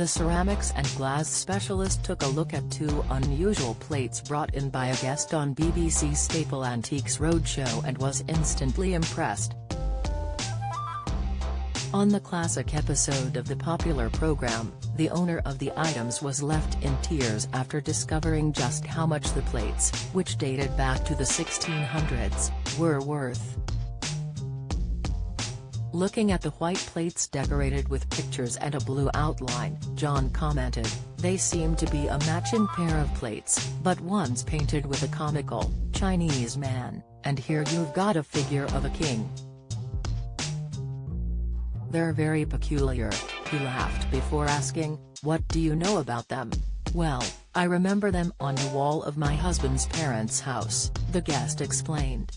The ceramics and glass specialist took a look at two unusual plates brought in by a guest on BBC's staple Antiques Roadshow and was instantly impressed. On the classic episode of the popular program, the owner of the items was left in tears after discovering just how much the plates, which dated back to the 1600s, were worth. Looking at the white plates decorated with pictures and a blue outline, John commented, "They seem to be a matching pair of plates, but one's painted with a comical, Chinese man, and here you've got a figure of a king. They're very peculiar," he laughed before asking, "What do you know about them?" "Well, I remember them on the wall of my husband's parents' house," the guest explained.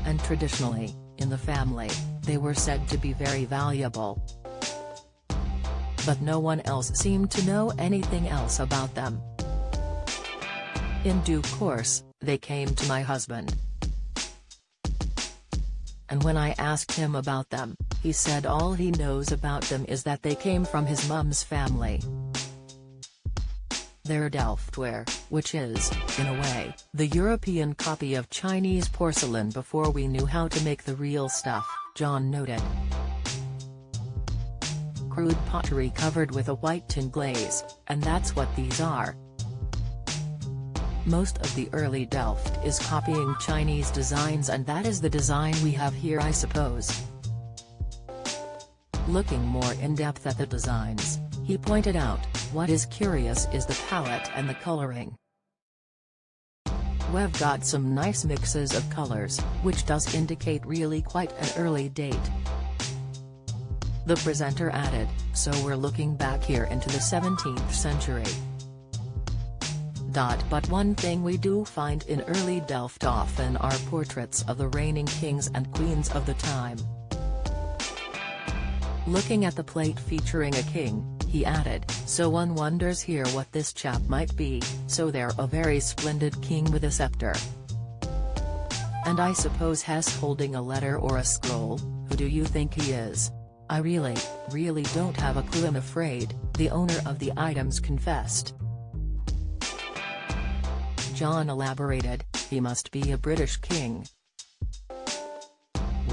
"And traditionally, in the family, they were said to be very valuable. But no one else seemed to know anything else about them. In due course, they came to my husband. And when I asked him about them, he said all he knows about them is that they came from his mum's family. They're Delftware, which is, in a way, the European copy of Chinese porcelain before we knew how to make the real stuff," John noted. "Crude pottery covered with a white tin glaze, and that's what these are. Most of the early Delft is copying Chinese designs, and that is the design we have here, I suppose." Looking more in depth at the designs, he pointed out, "What is curious is the palette and the coloring. We've got some nice mixes of colors, which does indicate really quite an early date." The presenter added, "So we're looking back here into the 17th century. But one thing we do find in early Delft often are portraits of the reigning kings and queens of the time." Looking at the plate featuring a king, he added, "So one wonders here what this chap might be, so they're a very splendid king with a scepter. And I suppose he's holding a letter or a scroll. Who do you think he is?" "I really don't have a clue, I'm afraid," the owner of the items confessed. John elaborated, "He must be a British king.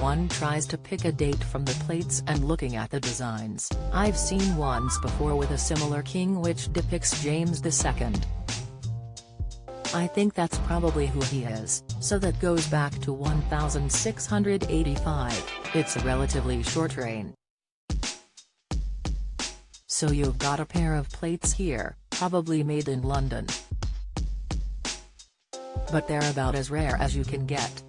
One tries to pick a date from the plates and looking at the designs. I've seen ones before with a similar king which depicts James II. I think that's probably who he is, so that goes back to 1685, it's a relatively short reign. So you've got a pair of plates here, probably made in London. But they're about as rare as you can get."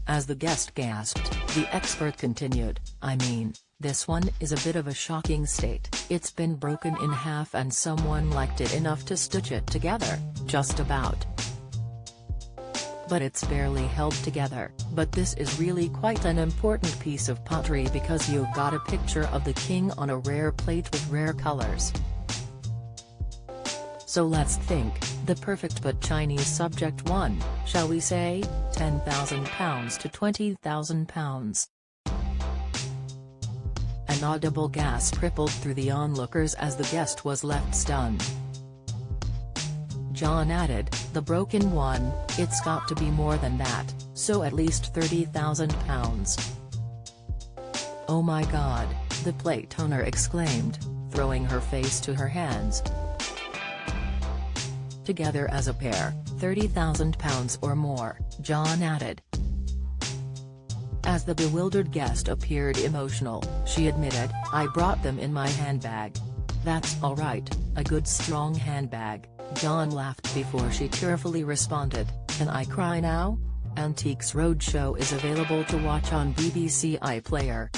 As the guest gasped, the expert continued, "I mean, this one is a bit of a shocking state. It's been broken in half and someone liked it enough to stitch it together, just about. But it's barely held together. But this is really quite an important piece of pottery because you've got a picture of the king on a rare plate with rare colors. So let's think, the perfect but Chinese subject one, shall we say, £10,000 to £20,000. An audible gasp rippled through the onlookers as the guest was left stunned. John added, "The broken one, it's got to be more than that, so at least £30,000. "Oh my God," the plate owner exclaimed, throwing her face to her hands. "Together as a pair, £30,000 or more," John added. As the bewildered guest appeared emotional, she admitted, "I brought them in my handbag." "That's all right, a good strong handbag," John laughed before she tearfully responded, "Can I cry now?" Antiques Roadshow is available to watch on BBC iPlayer.